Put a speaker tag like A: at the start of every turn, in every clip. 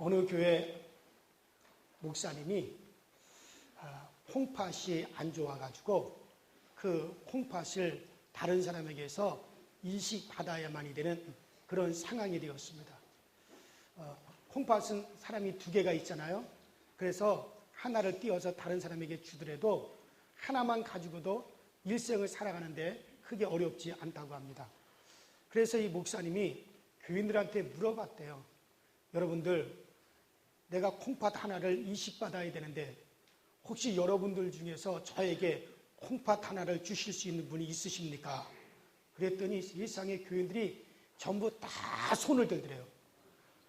A: 어느 교회 목사님이 콩팥이 안 좋아가지고 그 콩팥을 다른 사람에게서 이식받아야만이 되는 그런 상황이 되었습니다. 콩팥은 사람이 두 개가 있잖아요. 그래서 하나를 띄어서 다른 사람에게 주더라도 하나만 가지고도 일생을 살아가는데 크게 어렵지 않다고 합니다. 그래서 이 목사님이 교인들한테 물어봤대요. 여러분들, 내가 콩팥 하나를 이식받아야 되는데 혹시 여러분들 중에서 저에게 콩팥 하나를 주실 수 있는 분이 있으십니까? 그랬더니 세상의 교인들이 전부 다 손을 들더래요.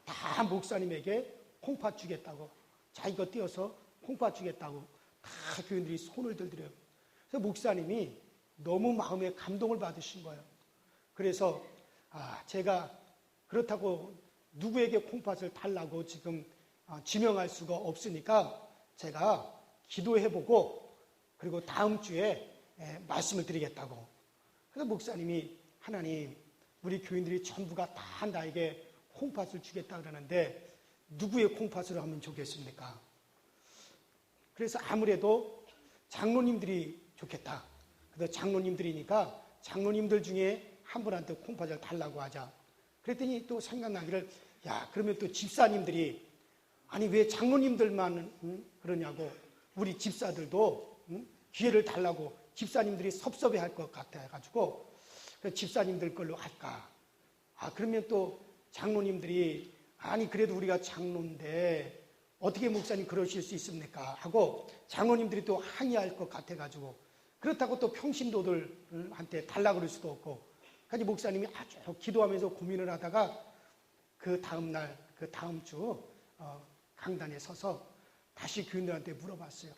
A: 다 목사님에게 콩팥 주겠다고, 자기 거 띄어서 콩팥 주겠다고 다 교인들이 손을 들더래요. 그래서 목사님이 너무 마음에 감동을 받으신 거예요. 그래서 제가 그렇다고 누구에게 콩팥을 달라고 지금 지명할 수가 없으니까 제가 기도해보고 그리고 다음 주에 말씀을 드리겠다고. 그래서 목사님이 하나님, 우리 교인들이 전부가 다 나에게 콩팥을 주겠다 그러는데 누구의 콩팥으로 하면 좋겠습니까? 그래서 아무래도 장로님들이 좋겠다. 그래서 장로님들이니까 장로님들 중에 한 분한테 콩팥을 달라고 하자. 그랬더니 또 생각나기를, 그러면 또 집사님들이, 아니 왜 장로님들만 그러냐고, 우리 집사들도 기회를 달라고 집사님들이 섭섭해할 것 같아가지고 집사님들 걸로 할까. 그러면 또 장로님들이, 아니 그래도 우리가 장로인데 어떻게 목사님 그러실 수 있습니까? 하고 장로님들이 또 항의할 것 같아가지고, 그렇다고 또 평신도들한테 달라고 그럴 수도 없고, 그래서 목사님이 아주 기도하면서 고민을 하다가 그 다음날, 그 다음 주 강단에 서서 다시 교인들한테 물어봤어요.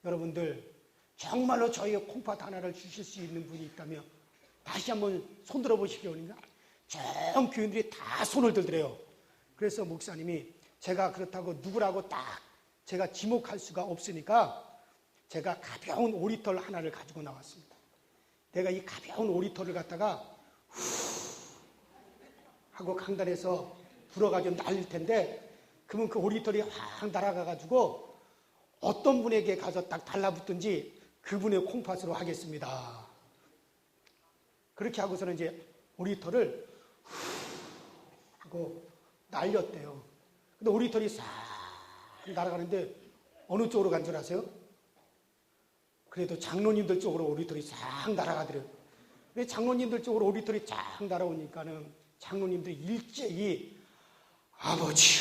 A: 여러분들, 정말로 저희의 콩팥 하나를 주실 수 있는 분이 있다면 다시 한번 손 들어보십시오. 전 교인들이 다 손을 들더래요. 그래서 목사님이, 제가 그렇다고 누구라고 딱 제가 지목할 수가 없으니까 제가 가벼운 오리털 하나를 가지고 나왔습니다. 내가 이 가벼운 오리털을 갖다가 하고 강단에서 불어가지고 날릴 텐데, 그러면 그 오리털이 확 날아가가지고 어떤 분에게 가서 딱 달라붙든지 그분의 콩팥으로 하겠습니다. 그렇게 하고서는 이제 오리털을 하고 날렸대요. 근데 오리털이 싹 날아가는데 어느 쪽으로 간 줄 아세요? 그래도 장로님들 쪽으로 오리털이 싹 날아가더래요. 왜 장로님들 쪽으로 오리털이 쫙 날아오니까는 장로님들이 일제히 아버지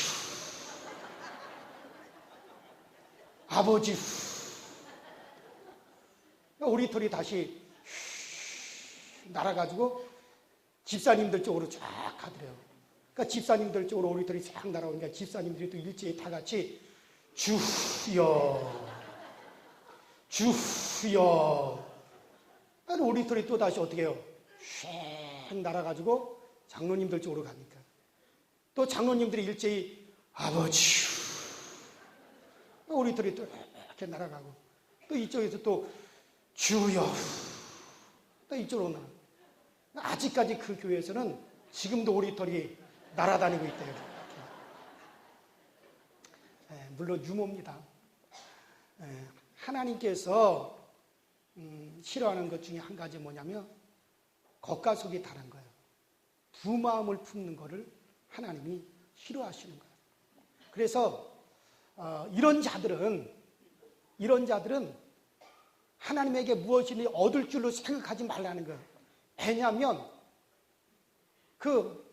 A: 오리털이 다시 날아가지고 집사님들 쪽으로 쫙 가더래요. 그러니까 집사님들 쪽으로 오리털이 쫙 날아오니까 집사님들이 또 일제히 다 같이 주여 오리털이 또 다시 어떻게 해요? 슉 날아가지고 장로님들 쪽으로 가니까 또 장로님들이 일제히 아버지, 오리털이 또 이렇게 날아가고, 또 이쪽에서 또 주여, 또 이쪽으로 나. 아직까지 그 교회에서는 지금도 오리털이 날아다니고 있대요. 물론 유모입니다. 하나님께서 싫어하는 것 중에 한 가지 뭐냐면 겉과 속이 다른 거예요. 두 마음을 품는 거를 하나님이 싫어하시는 거예요. 그래서 이런 자들은 하나님에게 무엇이든지 얻을 줄로 생각하지 말라는 거예요. 왜냐하면 그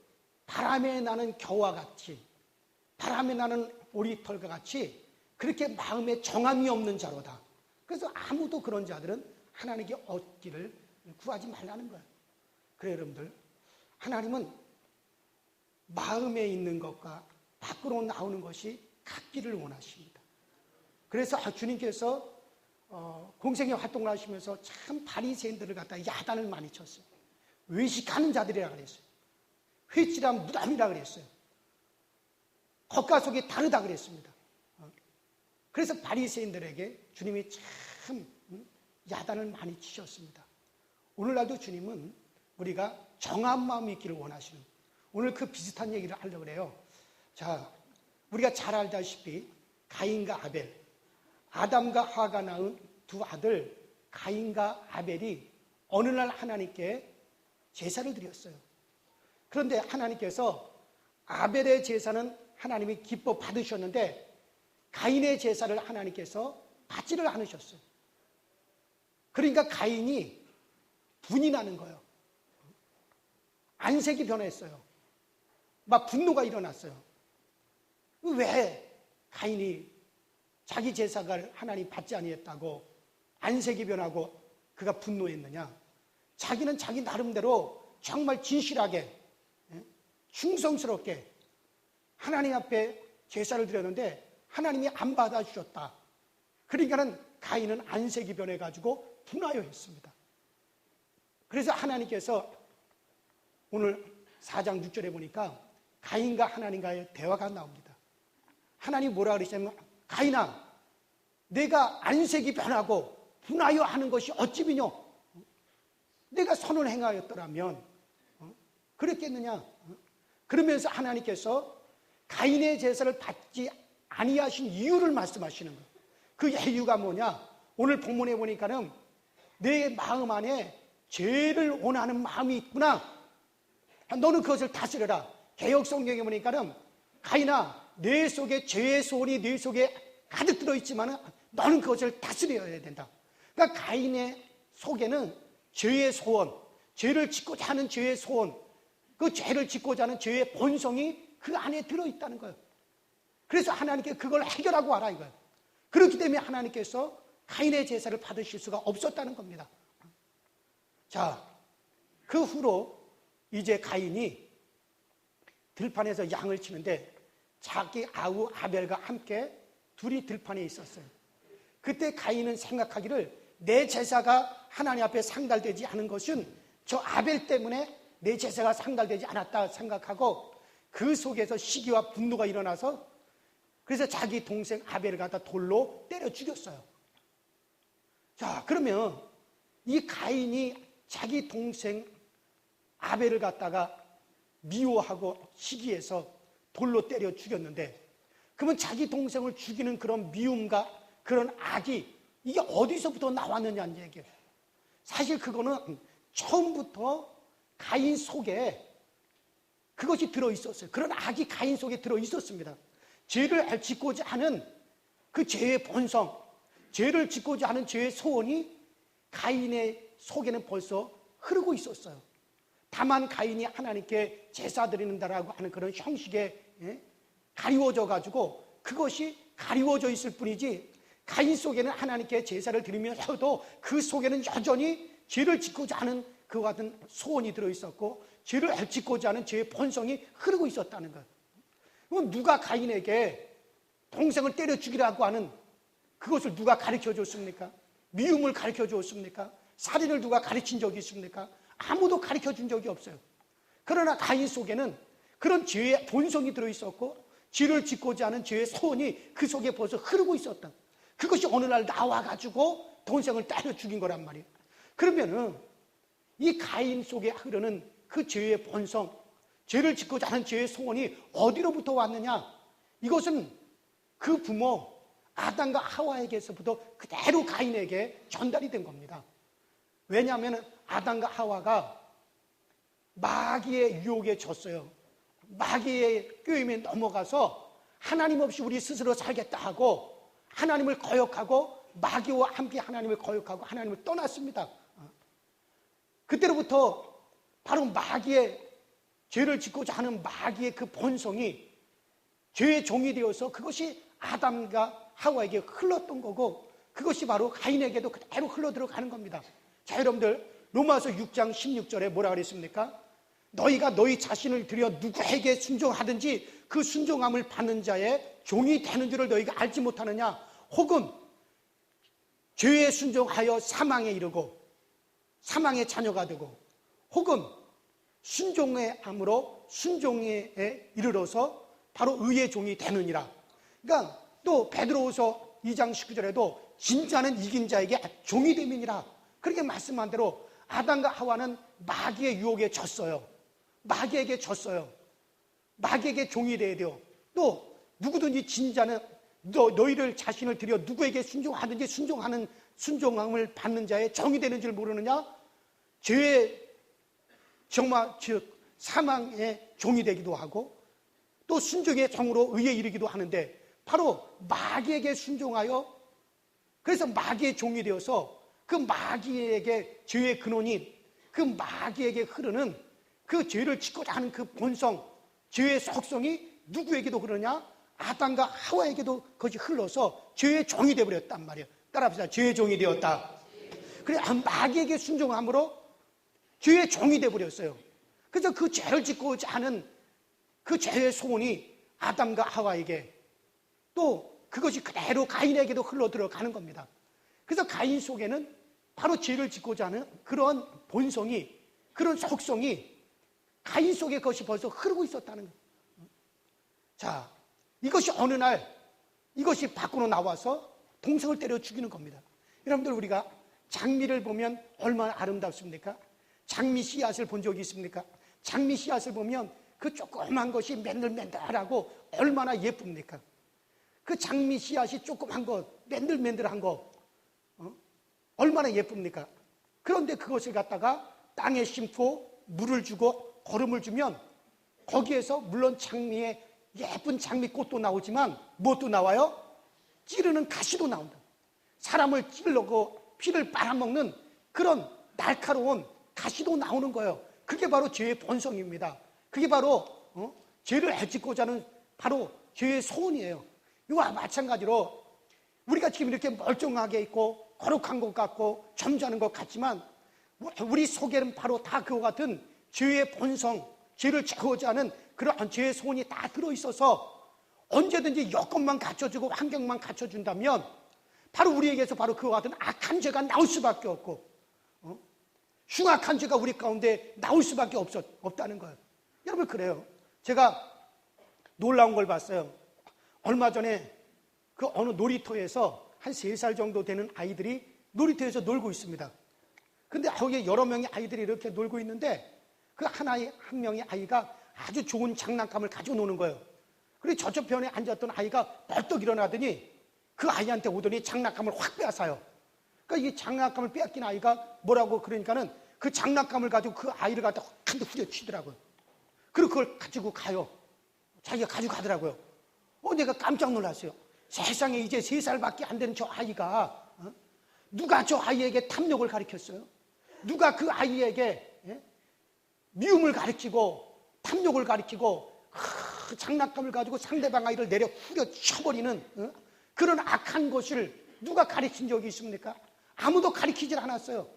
A: 바람에 나는 겨와 같이, 바람에 나는 오리털과 같이 그렇게 마음에 정함이 없는 자로다. 그래서 아무도 그런 자들은 하나님께 얻기를 구하지 말라는 거예요. 그래요, 여러분들. 하나님은 마음에 있는 것과 밖으로 나오는 것이 같기를 원하십니다. 그래서 주님께서 공생의 활동을 하시면서 참 바리새인들을 갖다 야단을 많이 쳤어요. 외식하는 자들이라 그랬어요. 회칠한 무담이라 그랬어요. 겉과 속이 다르다 그랬습니다. 그래서 바리새인들에게 주님이 참 야단을 많이 치셨습니다. 오늘날도 주님은 우리가 정한 마음이 있기를 원하시는, 오늘 그 비슷한 얘기를 하려고 그래요. 자, 우리가 잘 알다시피 가인과 아벨, 아담과 하와가 낳은 두 아들 가인과 아벨이 어느 날 하나님께 제사를 드렸어요. 그런데 하나님께서 아벨의 제사는 하나님이 기뻐 받으셨는데 가인의 제사를 하나님께서 받지를 않으셨어요. 그러니까 가인이 분이 나는 거예요. 안색이 변했어요. 막 분노가 일어났어요. 왜 가인이 자기 제사를 하나님 받지 아니했다고 안색이 변하고 그가 분노했느냐? 자기는 자기 나름대로 정말 진실하게 충성스럽게 하나님 앞에 제사를 드렸는데 하나님이 안 받아주셨다. 그러니까는 가인은 안색이 변해가지고 분하여 했습니다. 그래서 하나님께서 오늘 4장 6절에 보니까 가인과 하나님과의 대화가 나옵니다. 하나님 뭐라 그러시냐면 가인아, 내가 안색이 변하고 분하여 하는 것이 어찌미뇨? 내가 선을 행하였더라면 그랬겠느냐? 그러면서 하나님께서 가인의 제사를 받지 아니하신 이유를 말씀하시는 거예요. 그 이유가 뭐냐? 오늘 본문에 보니까는 내 마음 안에 죄를 원하는 마음이 있구나. 너는 그것을 다스려라. 개역 성경에 보니까는 가인아, 내 속에 죄의 소원이 내 속에 가득 들어있지만 너는 그것을 다스려야 된다. 그러니까 가인의 속에는 죄의 소원, 죄를 짓고자 하는 죄의 소원, 그 죄를 짓고자 하는 죄의 본성이 그 안에 들어있다는 거예요. 그래서 하나님께 그걸 해결하고 와라 이거예요. 그렇기 때문에 하나님께서 가인의 제사를 받으실 수가 없었다는 겁니다. 자, 그 후로 이제 가인이 들판에서 양을 치는데 자기 아우 아벨과 함께 둘이 들판에 있었어요. 그때 가인은 생각하기를 내 제사가 하나님 앞에 상달되지 않은 것은 저 아벨 때문에 내 제사가 상달되지 않았다 생각하고 그 속에서 시기와 분노가 일어나서 그래서 자기 동생 아벨을 갖다 돌로 때려 죽였어요. 자, 그러면 이 가인이 자기 동생 아벨을 갖다가 미워하고 시기해서 돌로 때려 죽였는데 그러면 자기 동생을 죽이는 그런 미움과 그런 악이 이게 어디서부터 나왔느냐는 얘기예요. 사실 그거는 처음부터 가인 속에 그것이 들어있었어요. 그런 악이 가인 속에 들어있었습니다. 죄를 짓고자 하는 그 죄의 본성, 죄를 짓고자 하는 죄의 소원이 가인의 속에는 벌써 흐르고 있었어요. 다만 가인이 하나님께 제사 드리는다라고 하는 그런 형식에 가리워져 가지고 그것이 가리워져 있을 뿐이지 가인 속에는 하나님께 제사를 드리면서도 그 속에는 여전히 죄를 짓고자 하는 그와 같은 소원이 들어있었고 죄를 짓고자 하는 죄의 본성이 흐르고 있었다는 거예요. 그럼 누가 가인에게 동생을 때려 죽이라고 하는 그것을 누가 가르쳐 줬습니까? 미움을 가르쳐 줬습니까? 살인을 누가 가르친 적이 있습니까? 아무도 가르쳐 준 적이 없어요. 그러나 가인 속에는 그런 죄의 본성이 들어있었고 죄를 짓고자 하는 죄의 소원이 그 속에 벌써 흐르고 있었다. 그것이 어느 날 나와가지고 동생을 때려 죽인 거란 말이에요. 그러면은 이 가인 속에 흐르는 그 죄의 본성, 죄를 짓고자 하는 죄의 소원이 어디로부터 왔느냐? 이것은 그 부모 아담과 하와에게서부터 그대로 가인에게 전달이 된 겁니다. 왜냐하면 아담과 하와가 마귀의 유혹에 졌어요. 마귀의 꾀임에 넘어가서 하나님 없이 우리 스스로 살겠다 하고 하나님을 거역하고 마귀와 함께 하나님을 거역하고 하나님을 떠났습니다. 그때로부터 바로 마귀의 죄를 짓고자 하는 마귀의 그 본성이 죄의 종이 되어서 그것이 아담과 하와에게 흘렀던 거고 그것이 바로 가인에게도 그대로 흘러들어가는 겁니다. 자, 여러분들 로마서 6장 16절에 뭐라 그랬습니까? 너희가 너희 자신을 들여 누구에게 순종하든지 그 순종함을 받는 자의 종이 되는 줄을 너희가 알지 못하느냐? 혹은 죄에 순종하여 사망에 이르고 사망의 자녀가 되고 혹은 순종의 암으로 순종에 이르러서 바로 의의 종이 되느니라. 그러니까 또 베드로후서 2장 19절에도 진짜는 이긴 자에게 종이 됨이니라. 그렇게 말씀한 대로 아담과 하와는 마귀의 유혹에 졌어요. 마귀에게 졌어요. 마귀에게 종이 돼야 돼요. 또 누구든지 진자는 너희를 자신을 들여 누구에게 순종하든지 순종함을 받는 자의 정이 되는 줄 모르느냐? 죄의 정말 즉 사망의 종이 되기도 하고 또 순종의 종으로 의에 이르기도 하는데 바로 마귀에게 순종하여 그래서 마귀의 종이 되어서 그 마귀에게 죄의 근원인 그 마귀에게 흐르는 그 죄를 짓고자 하는 그 본성, 죄의 속성이 누구에게도 그러냐? 아담과 하와에게도 그것이 흘러서 죄의 종이 되어버렸단 말이에요. 따라합시다. 죄의 종이 되었다. 그래 마귀에게 순종함으로 죄의 종이 되어버렸어요. 그래서 그 죄를 짓고자 하는 그 죄의 소원이 아담과 하와에게 또 그것이 그대로 가인에게도 흘러 들어가는 겁니다. 그래서 가인 속에는 바로 죄를 짓고자 하는 그런 본성이 그런 속성이 가인 속에 그것이 벌써 흐르고 있었다는 거예요. 자, 이것이 어느 날 이것이 밖으로 나와서 동생을 때려 죽이는 겁니다. 여러분들 우리가 장미를 보면 얼마나 아름답습니까? 장미 씨앗을 본 적이 있습니까? 장미 씨앗을 보면 그 조그만 것이 맨들맨들하고 얼마나 예쁩니까? 그 장미 씨앗이 조그만 것, 맨들맨들한 거 얼마나 예쁩니까? 그런데 그것을 갖다가 땅에 심고 물을 주고 거름을 주면 거기에서 물론 장미의 예쁜 장미꽃도 나오지만 무엇도 나와요? 찌르는 가시도 나온다. 사람을 찔러고 피를 빨아먹는 그런 날카로운 가시도 나오는 거예요. 그게 바로 죄의 본성입니다. 그게 바로 죄를 해짓고자 하는 바로 죄의 소원이에요. 이와 마찬가지로 우리가 지금 이렇게 멀쩡하게 있고 거룩한 것 같고 점잖은 것 같지만 우리 속에는 바로 다 그와 같은 죄의 본성, 죄를 채우고자 하는 그러한 죄의 소원이 다 들어있어서 언제든지 여건만 갖춰주고 환경만 갖춰준다면 바로 우리에게서 바로 그와 같은 악한 죄가 나올 수밖에 없고 흉악한 죄가 우리 가운데 나올 수밖에 없다는 거예요. 여러분 그래요. 제가 놀라운 걸 봤어요. 얼마 전에 그 어느 놀이터에서 한 3살 정도 되는 아이들이 놀이터에서 놀고 있습니다. 근데 거기에 여러 명의 아이들이 이렇게 놀고 있는데 그 한 명의 아이가 아주 좋은 장난감을 가지고 노는 거예요. 그리고 저쪽 편에 앉았던 아이가 벌떡 일어나더니 그 아이한테 오더니 장난감을 확 빼앗아요. 그러니까 이 장난감을 빼앗긴 아이가 뭐라고 그러니까는 그 장난감을 가지고 그 아이를 갖다 한 대 후려치더라고요. 그리고 그걸 가지고 가요. 자기가 가지고 가더라고요. 내가 깜짝 놀랐어요. 세상에 이제 3살밖에 안 되는 저 아이가 누가 저 아이에게 탐욕을 가르쳤어요? 누가 그 아이에게 미움을 가르치고 탐욕을 가르치고 장난감을 가지고 상대방 아이를 내려 후려쳐버리는 그런 악한 것을 누가 가르친 적이 있습니까? 아무도 가르치질 않았어요.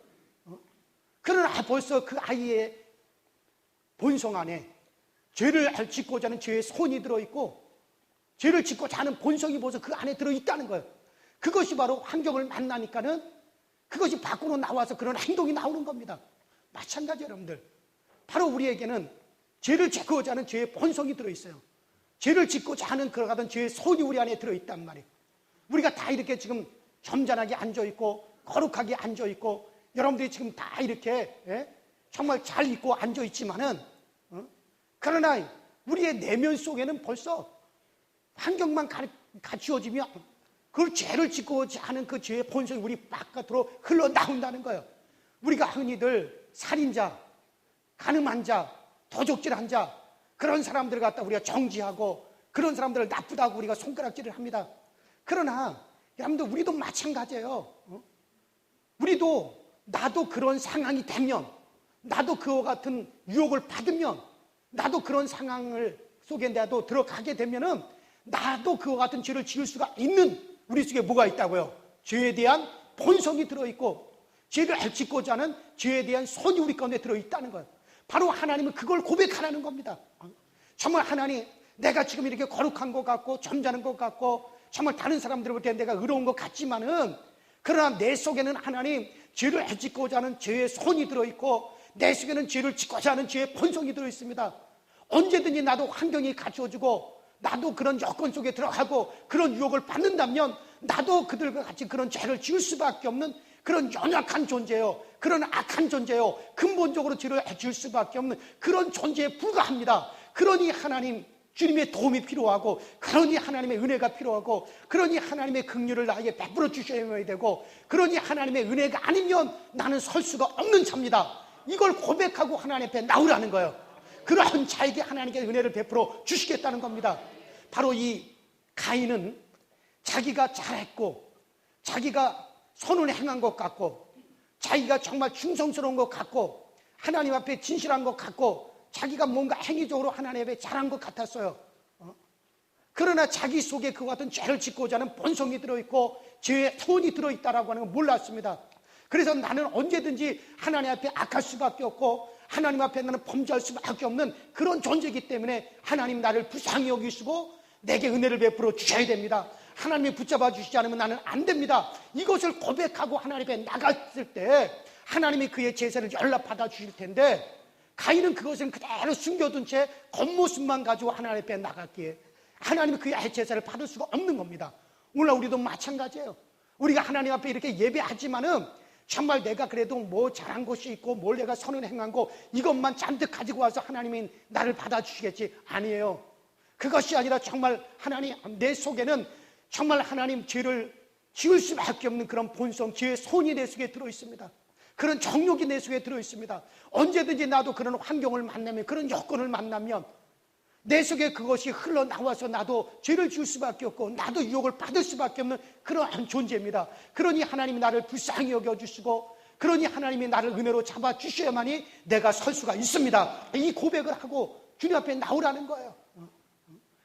A: 그러나 벌써 그 아이의 본성 안에 죄를 짓고자 하는 죄의 손이 들어있고 죄를 짓고자 하는 본성이 벌써 그 안에 들어있다는 거예요. 그것이 바로 환경을 만나니까는 그것이 밖으로 나와서 그런 행동이 나오는 겁니다. 마찬가지 여러분들. 바로 우리에게는 죄를 짓고자 하는 죄의 본성이 들어있어요. 죄를 짓고자 하는 그러가던 죄의 손이 우리 안에 들어있단 말이에요. 우리가 다 이렇게 지금 점잖하게 앉아있고 거룩하게 앉아있고 여러분들이 지금 다 이렇게 정말 잘 입고 앉아있지만은 그러나 우리의 내면 속에는 벌써 환경만 갖추어지면 그 죄를 짓고자 하는 그 죄의 본성이 우리 바깥으로 흘러나온다는 거예요. 우리가 흔히들 살인자, 가늠한 자, 도적질한 자 그런 사람들을 갖다 우리가 정지하고 그런 사람들을 나쁘다고 우리가 손가락질을 합니다. 그러나 여러분들 우리도 마찬가지예요. 나도 그런 상황이 되면 나도 그와 같은 유혹을 받으면 나도 그런 상황을 속에 나도 들어가게 되면은 나도 그와 같은 죄를 지을 수가 있는 우리 속에 뭐가 있다고요? 죄에 대한 본성이 들어있고 죄를 짓고자 하는 죄에 대한 손이 우리 가운데 들어있다는 거예요. 바로 하나님은 그걸 고백하라는 겁니다. 정말 하나님 내가 지금 이렇게 거룩한 것 같고 점잖은 것 같고 정말 다른 사람들 볼 때 내가 의로운 것 같지만은 그러나 내 속에는 하나님 죄를 짓고자 하는 죄의 손이 들어있고 내 속에는 죄를 짓고자 하는 죄의 본성이 들어있습니다. 언제든지 나도 환경이 갖추어지고 나도 그런 여건 속에 들어가고 그런 유혹을 받는다면 나도 그들과 같이 그런 죄를 지을 수밖에 없는 그런 연약한 존재요, 그런 악한 존재요, 근본적으로 죄를 지을 수밖에 없는 그런 존재에 불과합니다. 그러니 하나님 주님의 도움이 필요하고, 그러니 하나님의 은혜가 필요하고, 그러니 하나님의 긍휼을 나에게 베풀어 주셔야 되고, 그러니 하나님의 은혜가 아니면 나는 설 수가 없는 자입니다. 이걸 고백하고 하나님 앞에 나오라는 거예요. 그러한 자에게 하나님께 은혜를 베풀어 주시겠다는 겁니다. 바로 이 가인은 자기가 잘했고, 자기가 선을 행한 것 같고, 자기가 정말 충성스러운 것 같고, 하나님 앞에 진실한 것 같고, 자기가 뭔가 행위적으로 하나님 앞에 잘한 것 같았어요. 그러나 자기 속에 그와 같은 죄를 짓고자 하는 본성이 들어있고 죄의 손이 들어있다라고 하는 걸 몰랐습니다. 그래서 나는 언제든지 하나님 앞에 악할 수밖에 없고, 하나님 앞에 나는 범죄할 수밖에 없는 그런 존재이기 때문에 하나님 나를 불쌍히 여기시고 내게 은혜를 베풀어 주셔야 됩니다. 하나님이 붙잡아 주시지 않으면 나는 안 됩니다. 이것을 고백하고 하나님 앞에 나갔을 때 하나님이 그의 제사를 연락받아 주실 텐데, 가인은 그것을 그대로 숨겨둔 채 겉모습만 가지고 하나님 앞에 나갔기에 하나님이 그의 제사를 받을 수가 없는 겁니다. 오늘 우리도 마찬가지예요. 우리가 하나님 앞에 이렇게 예배하지만은 정말 내가 그래도 뭐 잘한 것이 있고 뭘 내가 선을 행한 거 이것만 잔뜩 가지고 와서 하나님이 나를 받아주시겠지? 아니에요. 그것이 아니라 정말 하나님 내 속에는 정말 하나님 죄를 지을 수밖에 없는 그런 본성, 죄의 손이 내 속에 들어있습니다. 그런 정욕이 내 속에 들어있습니다. 언제든지 나도 그런 환경을 만나면, 그런 여건을 만나면 내 속에 그것이 흘러나와서 나도 죄를 지을 수밖에 없고 나도 유혹을 받을 수밖에 없는 그러한 존재입니다. 그러니 하나님이 나를 불쌍히 여겨주시고, 그러니 하나님이 나를 은혜로 잡아주셔야만이 내가 설 수가 있습니다. 이 고백을 하고 주님 앞에 나오라는 거예요.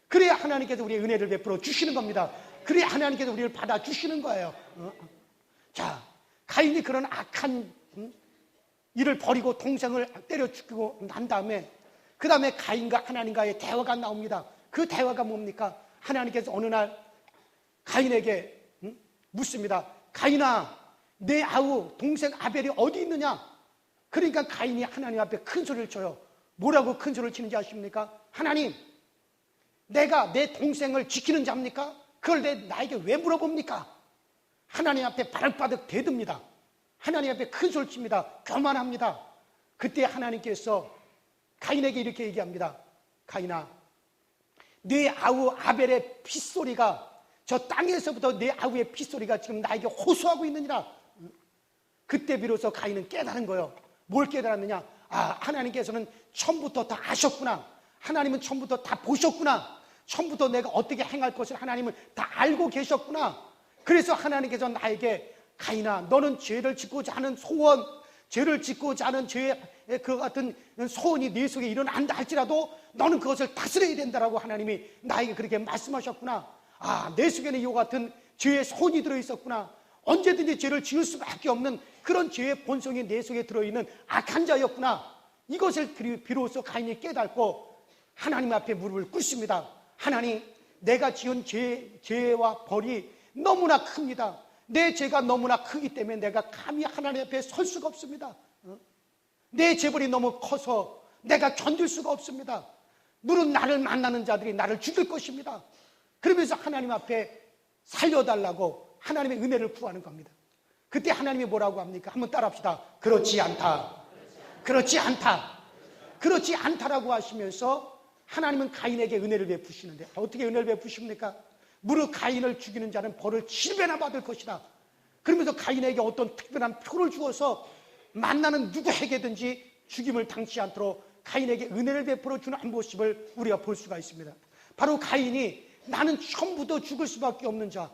A: 그래야 하나님께서 우리의 은혜를 베풀어 주시는 겁니다. 그래야 하나님께서 우리를 받아주시는 거예요. 자, 가인이 그런 악한 일을 버리고 동생을 때려 죽이고 난 다음에, 그 다음에 가인과 하나님과의 대화가 나옵니다. 그 대화가 뭡니까? 하나님께서 어느 날 가인에게 묻습니다. 가인아, 내 아우 동생 아벨이 어디 있느냐? 그러니까 가인이 하나님 앞에 큰 소리를 쳐요. 뭐라고 큰 소리를 치는지 아십니까? 하나님, 내가 내 동생을 지키는 자입니까? 그걸 나에게 왜 물어봅니까? 하나님 앞에 바득바득 대듭니다. 하나님 앞에 큰 소리를 칩니다. 교만합니다. 그때 하나님께서 가인에게 이렇게 얘기합니다. 가인아, 네 아우 아벨의 핏소리가, 저 땅에서부터 네 아우의 핏소리가 지금 나에게 호소하고 있느니라. 그때 비로소 가인은 깨달은 거예요. 뭘 깨달았느냐? 아, 하나님께서는 처음부터 다 아셨구나. 하나님은 처음부터 다 보셨구나. 처음부터 내가 어떻게 행할 것을 하나님은 다 알고 계셨구나. 그래서 하나님께서 나에게, 가인아, 너는 죄를 짓고자 하는 소원, 죄를 짓고자 하는 죄의 그 같은 소원이 네 속에 일어난다 할지라도 너는 그것을 다스려야 된다라고 하나님이 나에게 그렇게 말씀하셨구나. 아, 내 속에는 이와 같은 죄의 소원이 들어있었구나. 언제든지 죄를 지을 수밖에 없는 그런 죄의 본성이 내 속에 들어있는 악한 자였구나. 이것을 비로소 가인이 깨닫고 하나님 앞에 무릎을 꿇습니다. 하나님, 내가 지은 죄와 벌이 너무나 큽니다. 내 죄가 너무나 크기 때문에 내가 감히 하나님 앞에 설 수가 없습니다. 내 죄벌이 너무 커서 내가 견딜 수가 없습니다. 누른 나를 만나는 자들이 나를 죽일 것입니다. 그러면서 하나님 앞에 살려달라고 하나님의 은혜를 구하는 겁니다. 그때 하나님이 뭐라고 합니까? 한번 따라합시다. 그렇지 않다. 그렇지 않다. 그렇지 않다라고 하시면서 하나님은 가인에게 은혜를 베푸시는데, 어떻게 은혜를 베푸십니까? 무릇 가인을 죽이는 자는 벌을 7배나 받을 것이다. 그러면서 가인에게 어떤 특별한 표를 주어서 만나는 누구에게든지 죽임을 당치 않도록 가인에게 은혜를 베풀어 주는 한 모습을 우리가 볼 수가 있습니다. 바로 가인이 나는 처음부터 죽을 수밖에 없는 자,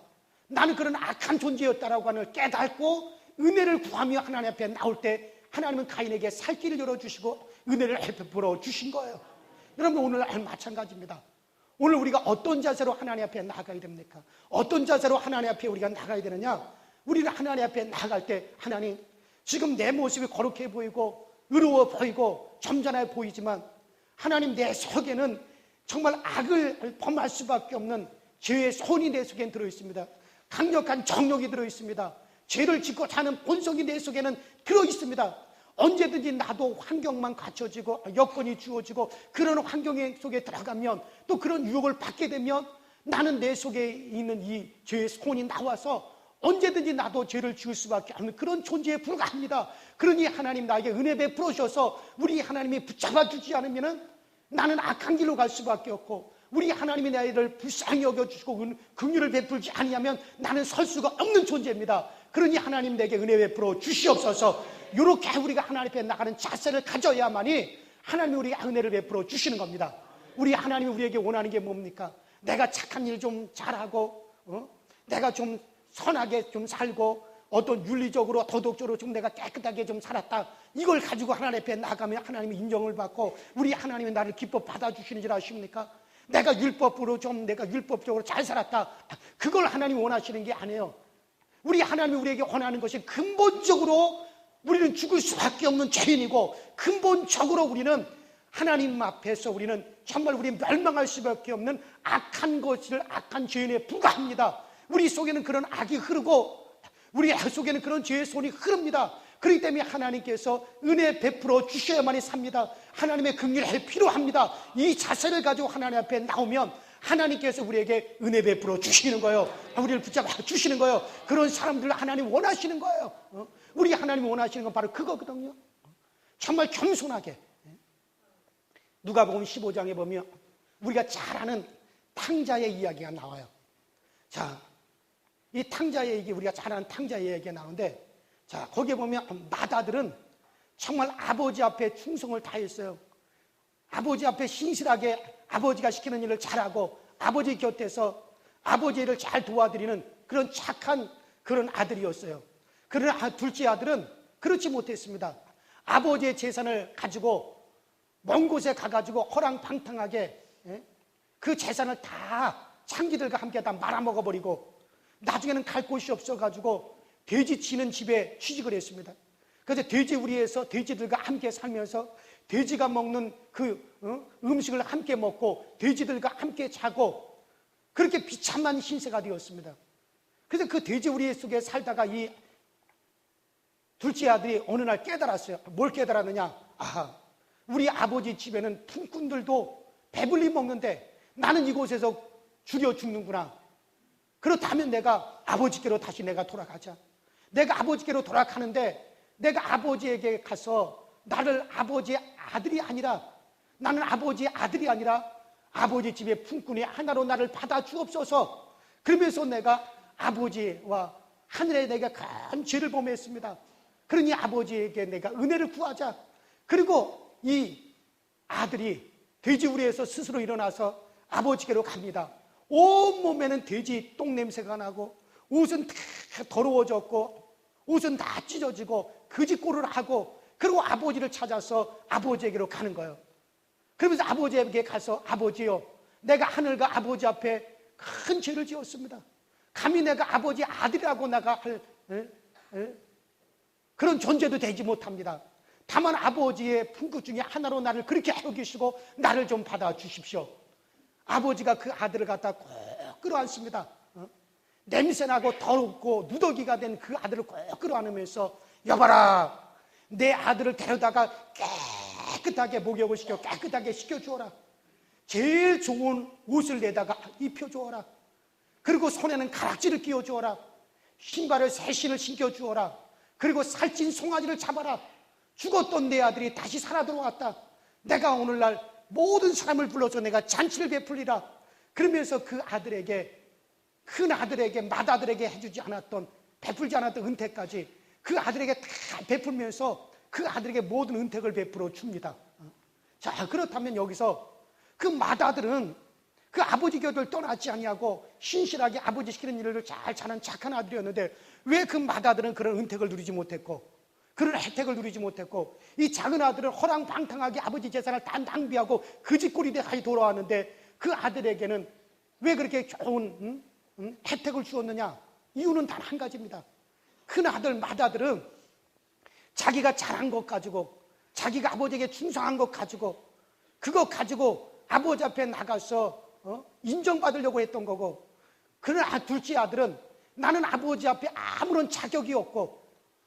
A: 나는 그런 악한 존재였다라고 하는 걸 깨닫고 은혜를 구하며 하나님 앞에 나올 때 하나님은 가인에게 살 길을 열어주시고 은혜를 베풀어 주신 거예요. 여러분, 오늘 마찬가지입니다. 오늘 우리가 어떤 자세로 하나님 앞에 나아가야 됩니까? 어떤 자세로 하나님 앞에 우리가 나가야 되느냐? 우리는 하나님 앞에 나아갈 때, 하나님, 지금 내 모습이 거룩해 보이고 의로워 보이고 점잖아 보이지만 하나님, 내 속에는 정말 악을 범할 수밖에 없는 죄의 손이 내 속에 들어있습니다. 강력한 정욕이 들어있습니다. 죄를 짓고 사는 본성이 내 속에는 들어있습니다. 언제든지 나도 환경만 갖춰지고 여건이 주어지고 그런 환경 속에 들어가면, 또 그런 유혹을 받게 되면 나는 내 속에 있는 이 죄의 손이 나와서 언제든지 나도 죄를 지을 수밖에 없는 그런 존재에 불과합니다. 그러니 하나님 나에게 은혜 베풀어 주셔서 우리 하나님이 붙잡아 주지 않으면 나는 악한 길로 갈 수밖에 없고, 우리 하나님이 나를 불쌍히 여겨주시고 긍휼을 베풀지 아니하면 나는 설 수가 없는 존재입니다. 그러니 하나님 내게 은혜 베풀어 주시옵소서. 이렇게 우리가 하나님 앞에 나가는 자세를 가져야만이 하나님이 우리에게 은혜를 베풀어 주시는 겁니다. 우리 하나님이 우리에게 원하는 게 뭡니까? 내가 착한 일 좀 잘하고 내가 좀 선하게 좀 살고 어떤 윤리적으로 도덕적으로 좀 내가 깨끗하게 좀 살았다. 이걸 가지고 하나님 앞에 나가면 하나님이 인정을 받고 우리 하나님이 나를 기뻐 받아주시는 줄 아십니까? 내가 내가 율법적으로 잘 살았다. 그걸 하나님이 원하시는 게 아니에요. 우리 하나님이 우리에게 원하는 것이 근본적으로 우리는 죽을 수밖에 없는 죄인이고 근본적으로 우리는 하나님 앞에서 우리는 정말 우리 멸망할 수밖에 없는 악한 죄인에 불과합니다. 우리 속에는 그런 악이 흐르고 우리 속에는 그런 죄의 손이 흐릅니다. 그렇기 때문에 하나님께서 은혜 베풀어 주셔야만이 삽니다. 하나님의 긍휼이 필요합니다. 이 자세를 가지고 하나님 앞에 나오면 하나님께서 우리에게 은혜 베풀어 주시는 거예요. 우리를 붙잡아 주시는 거예요. 그런 사람들을 하나님 원하시는 거예요. 우리 하나님이 원하시는 건 바로 그거거든요. 정말 겸손하게. 누가복음 15장에 보면 우리가 잘 아는 탕자의 이야기가 나와요. 자, 이 탕자의 얘기, 우리가 잘 아는 탕자의 이야기가 나오는데, 자, 거기에 보면 맏아들은 정말 아버지 앞에 충성을 다했어요. 아버지 앞에 신실하게 아버지가 시키는 일을 잘하고 아버지 곁에서 아버지 일을 잘 도와드리는 그런 착한 그런 아들이었어요. 그러나 둘째 아들은 그렇지 못했습니다. 아버지의 재산을 가지고 먼 곳에 가가지고 허랑방탕하게 그 재산을 다 창기들과 함께 다 말아먹어버리고 나중에는 갈 곳이 없어가지고 돼지 치는 집에 취직을 했습니다. 그래서 돼지 우리에서 돼지들과 함께 살면서 돼지가 먹는 그 음식을 함께 먹고 돼지들과 함께 자고 그렇게 비참한 신세가 되었습니다. 그래서 그 돼지 우리 속에 살다가 이 둘째 아들이 어느 날 깨달았어요. 뭘 깨달았느냐? 아하, 우리 아버지 집에는 품꾼들도 배불리 먹는데 나는 이곳에서 죽여 죽는구나. 그렇다면 내가 아버지께로 다시 내가 돌아가자. 내가 아버지께로 돌아가는데 내가 아버지에게 가서 나를 아버지의 아들이 아니라 나는 아버지의 아들이 아니라 아버지 집의 품꾼이 하나로 나를 받아 주옵소서. 그러면서 내가 아버지와 하늘에 내가 큰 죄를 범했습니다. 그러니 아버지에게 내가 은혜를 구하자. 그리고 이 아들이 돼지우리에서 스스로 일어나서 아버지께로 갑니다. 온몸에는 돼지 똥 냄새가 나고 옷은 다 더러워졌고 옷은 다 찢어지고 거지꼴을 하고 그리고 아버지를 찾아서 아버지에게로 가는 거예요. 그러면서 아버지에게 가서 아버지요, 내가 하늘과 아버지 앞에 큰 죄를 지었습니다. 감히 내가 아버지 아들이라고 나가 할 그런 존재도 되지 못합니다. 다만 아버지의 품꾼 중에 하나로 나를 그렇게 여기시고 나를 좀 받아주십시오. 아버지가 그 아들을 갖다 꼭 끌어안습니다. 냄새나고 더럽고 누더기가 된 그 아들을 꼭 끌어안으면서 여봐라, 내 아들을 데려다가 깨끗하게 목욕을 시켜 깨끗하게 씻겨주어라. 제일 좋은 옷을 내다가 입혀주어라. 그리고 손에는 가락지를 끼워주어라. 신발을 새 신을 신겨주어라. 그리고 살찐 송아지를 잡아라. 죽었던 내 아들이 다시 살아 들어왔다. 내가 오늘날 모든 사람을 불러서 내가 잔치를 베풀리라. 그러면서 그 아들에게, 큰 아들에게, 맏아들에게 해주지 않았던, 베풀지 않았던 은택까지 그 아들에게 다 베풀면서 그 아들에게 모든 은택을 베풀어 줍니다. 자, 그렇다면 여기서 그 맏아들은 그 아버지 곁을 떠나지 아니하고 신실하게 아버지 시키는 일을 잘 사는 착한 아들이었는데 왜 그 맏아들은 그런 은택을 누리지 못했고 그런 혜택을 누리지 못했고 이 작은 아들은 허랑방탕하게 아버지 재산을 다 낭비하고 거지꼴이 돼까지 돌아왔는데 그 아들에게는 왜 그렇게 좋은 혜택을 주었느냐? 이유는 단 한 가지입니다. 큰 아들 맏아들은 자기가 잘한 것 가지고 자기가 아버지에게 충성한 것 가지고 그거 가지고 아버지 앞에 나가서 인정받으려고 했던 거고, 그러나 둘째 아들은 나는 아버지 앞에 아무런 자격이 없고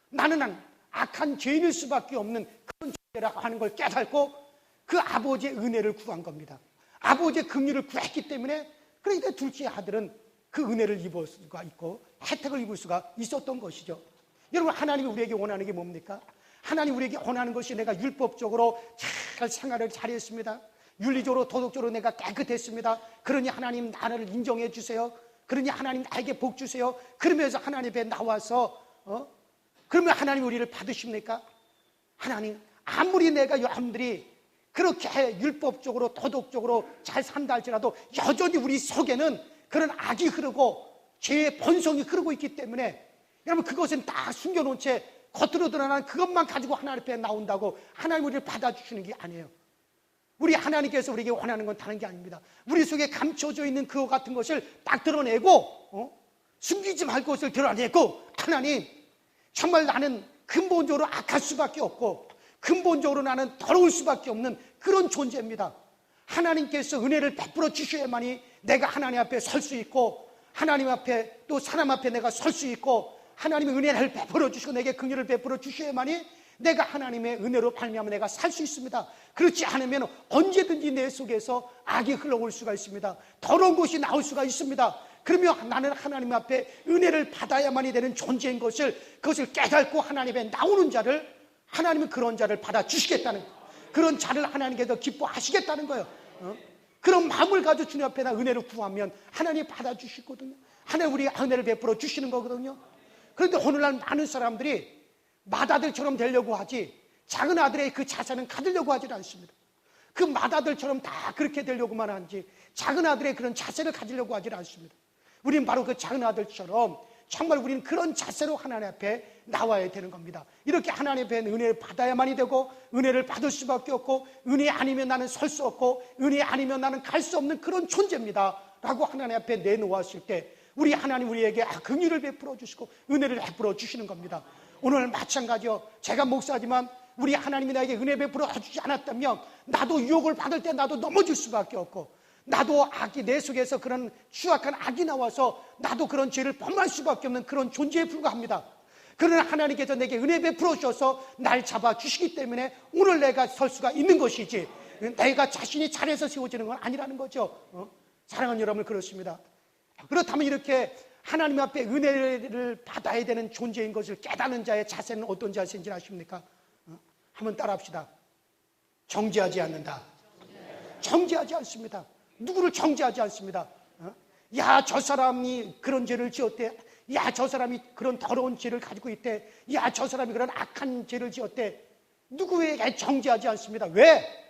A: 나는 악한 죄인일 수밖에 없는 그런 존재라고 하는 걸 깨닫고 그 아버지의 은혜를 구한 겁니다. 아버지의 긍휼을 구했기 때문에 그러니까 둘째 아들은 그 은혜를 입을 수가 있고 혜택을 입을 수가 있었던 것이죠. 여러분, 하나님이 우리에게 원하는 게 뭡니까? 하나님 우리에게 원하는 것이 내가 율법적으로 잘 생활을 잘했습니다. 윤리적으로 도덕적으로 내가 깨끗했습니다. 그러니 하나님 나를 인정해 주세요. 그러니 하나님 나에게 복 주세요. 그러면서 하나님 앞에 나와서 그러면 하나님 우리를 받으십니까? 하나님 아무리 내가 여러분들이 그렇게 율법적으로 도덕적으로 잘 산다 할지라도 여전히 우리 속에는 그런 악이 흐르고 죄의 본성이 흐르고 있기 때문에 여러분 그것은 다 숨겨놓은 채 겉으로 드러나는 그것만 가지고 하나님 앞에 나온다고 하나님 우리를 받아주시는 게 아니에요. 우리 하나님께서 우리에게 원하는 건 다른 게 아닙니다. 우리 속에 감춰져 있는 그와 같은 것을 딱 드러내고 숨기지 말 것을 드러내고 하나님 정말 나는 근본적으로 악할 수밖에 없고 근본적으로 나는 더러울 수밖에 없는 그런 존재입니다. 하나님께서 은혜를 베풀어 주셔야만이 내가 하나님 앞에 설 수 있고 하나님 앞에 또 사람 앞에 내가 설 수 있고 하나님의 은혜를 베풀어 주시고 내게 긍휼을 베풀어 주셔야만이 내가 하나님의 은혜로 발미하면 내가 살 수 있습니다. 그렇지 않으면 언제든지 내 속에서 악이 흘러올 수가 있습니다. 더러운 것이 나올 수가 있습니다. 그러면 나는 하나님 앞에 은혜를 받아야만이 되는 존재인 것을 그것을 깨닫고 하나님 앞에 나오는 자를 하나님은 그런 자를 받아주시겠다는 거예요. 그런 자를 하나님께서 기뻐하시겠다는 거예요. 그런 마음을 가지고 주님 앞에 나 은혜를 구하면 하나님이 받아주시거든요. 하나님 우리 은혜를 베풀어 주시는 거거든요. 그런데 오늘날 많은 사람들이 맏아들처럼 되려고 하지 작은 아들의 그 자세는 가지려고 하지 않습니다. 그 맏아들처럼 다 그렇게 되려고만 하지 작은 아들의 그런 자세를 가지려고 하지 않습니다. 우리는 바로 그 작은 아들처럼 정말 우리는 그런 자세로 하나님 앞에 나와야 되는 겁니다. 이렇게 하나님 앞에 은혜를 받아야만이 되고 은혜를 받을 수밖에 없고 은혜 아니면 나는 설 수 없고 은혜 아니면 나는 갈 수 없는 그런 존재입니다 라고 하나님 앞에 내놓았을 때 우리 하나님 우리에게 긍휼을 베풀어 주시고 은혜를 베풀어 주시는 겁니다. 오늘 마찬가지요. 제가 목사지만 우리 하나님이 나에게 은혜 베풀어 주지 않았다면 나도 유혹을 받을 때 나도 넘어질 수밖에 없고 나도 악이 내 속에서 그런 추악한 악이 나와서 나도 그런 죄를 범할 수밖에 없는 그런 존재에 불과합니다. 그러나 하나님께서 내게 은혜 베풀어 주셔서 날 잡아주시기 때문에 오늘 내가 설 수가 있는 것이지 내가 자신이 잘해서 세워지는 건 아니라는 거죠. 사랑하는 여러분 그렇습니다. 그렇다면 이렇게 하나님 앞에 은혜를 받아야 되는 존재인 것을 깨닫는 자의 자세는 어떤 자세인지 아십니까? 한번 따라합시다. 정죄하지 않는다. 정죄하지 않습니다. 누구를 정죄하지 않습니다. 야, 저 사람이 그런 죄를 지었대. 야, 저 사람이 그런 더러운 죄를 가지고 있대. 야, 저 사람이 그런 악한 죄를 지었대. 누구에게 정죄하지 않습니다. 왜?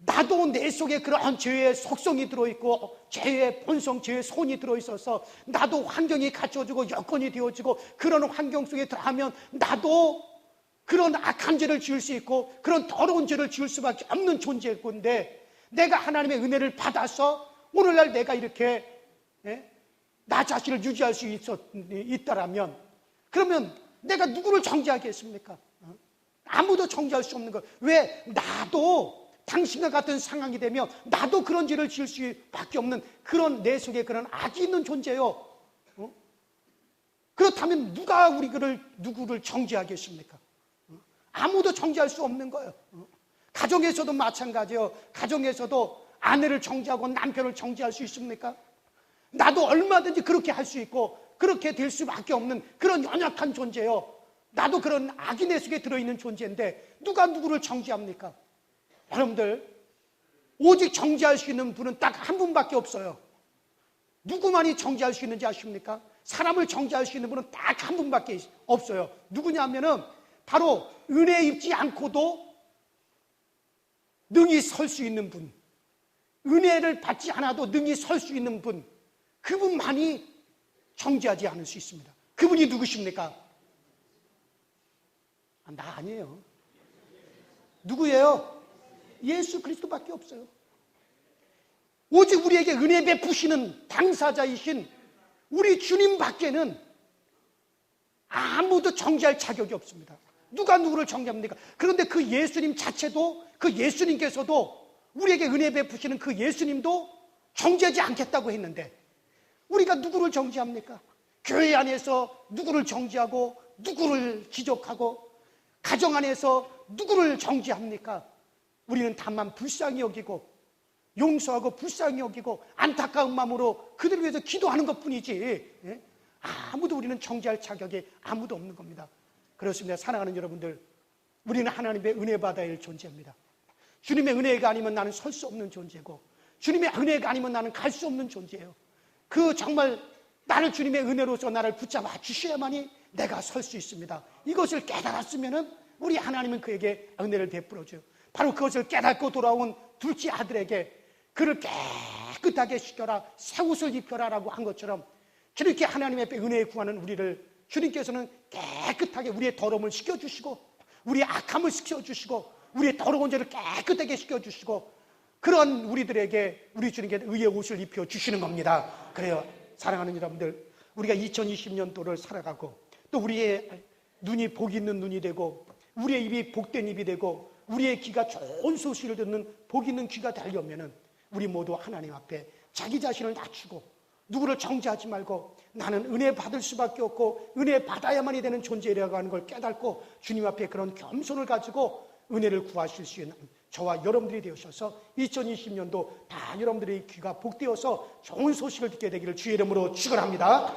A: 나도 내 속에 그러한 죄의 속성이 들어있고 죄의 본성, 죄의 손이 들어있어서 나도 환경이 갖춰지고 여건이 되어지고 그런 환경 속에 들어가면 나도 그런 악한 죄를 지을 수 있고 그런 더러운 죄를 지을 수밖에 없는 존재일 건데 내가 하나님의 은혜를 받아서 오늘날 내가 이렇게 나 자신을 유지할 수 있다라면 그러면 내가 누구를 정죄하겠습니까? 아무도 정죄할 수 없는 거예요. 왜? 나도 당신과 같은 상황이 되면 나도 그런 죄를 지을 수밖에 없는 그런 내 속에 그런 악이 있는 존재요. 그렇다면 누가 누구를 정죄하겠습니까? 아무도 정죄할 수 없는 거예요. 가정에서도 마찬가지예요. 가정에서도 아내를 정죄하고 남편을 정죄할 수 있습니까? 나도 얼마든지 그렇게 할 수 있고 그렇게 될 수밖에 없는 그런 연약한 존재예요. 나도 그런 악이 내 속에 들어있는 존재인데 누가 누구를 정죄합니까? 여러분들 오직 정죄할 수 있는 분은 딱 한 분밖에 없어요. 누구만이 정죄할 수 있는지 아십니까? 사람을 정죄할 수 있는 분은 딱 한 분밖에 없어요. 누구냐면은 바로 은혜 입지 않고도 능히 설 수 있는 분, 은혜를 받지 않아도 능히 설 수 있는 분, 그분만이 정죄하지 않을 수 있습니다. 그분이 누구십니까? 나 아니에요. 누구예요? 예수 그리스도밖에 없어요. 오직 우리에게 은혜 베푸시는 당사자이신 우리 주님밖에는 아무도 정죄할 자격이 없습니다. 누가 누구를 정죄합니까? 그런데 그 예수님 자체도 그 예수님께서도 우리에게 은혜 베푸시는 그 예수님도 정죄하지 않겠다고 했는데 우리가 누구를 정죄합니까? 교회 안에서 누구를 정죄하고 누구를 지적하고 가정 안에서 누구를 정죄합니까? 우리는 다만 불쌍히 여기고 용서하고 불쌍히 여기고 안타까운 마음으로 그들을 위해서 기도하는 것뿐이지 아무도 우리는 정죄할 자격이 아무도 없는 겁니다. 그렇습니다. 사랑하는 여러분들, 우리는 하나님의 은혜 받아야 할 존재입니다. 주님의 은혜가 아니면 나는 설 수 없는 존재고, 주님의 은혜가 아니면 나는 갈 수 없는 존재예요. 그 정말 나를 주님의 은혜로서 나를 붙잡아 주셔야만이 내가 설 수 있습니다. 이것을 깨달았으면 우리 하나님은 그에게 은혜를 베풀어줘요. 바로 그것을 깨닫고 돌아온 둘째 아들에게 그를 깨끗하게 씻겨라, 새 옷을 입혀라 라고 한 것처럼, 그렇게 하나님 앞에 은혜에 구하는 우리를 주님께서는 깨끗하게 우리의 더러움을 씻겨주시고, 우리의 악함을 씻겨주시고, 우리의 더러운 죄를 깨끗하게 씻겨주시고, 그런 우리들에게 우리 주님께 의의 옷을 입혀주시는 겁니다. 그래요, 사랑하는 여러분들, 우리가 2020년도를 살아가고 또 우리의 눈이 복 있는 눈이 되고, 우리의 입이 복된 입이 되고, 우리의 귀가 좋은 소식을 듣는 복 있는 귀가 되려면은 우리 모두 하나님 앞에 자기 자신을 낮추고 누구를 정죄하지 말고 나는 은혜 받을 수밖에 없고 은혜 받아야만이 되는 존재라고 하는 걸 깨닫고 주님 앞에 그런 겸손을 가지고 은혜를 구하실 수 있는 저와 여러분들이 되셔서 2020년도 다 여러분들의 귀가 복되어서 좋은 소식을 듣게 되기를 주의 이름으로 축원합니다.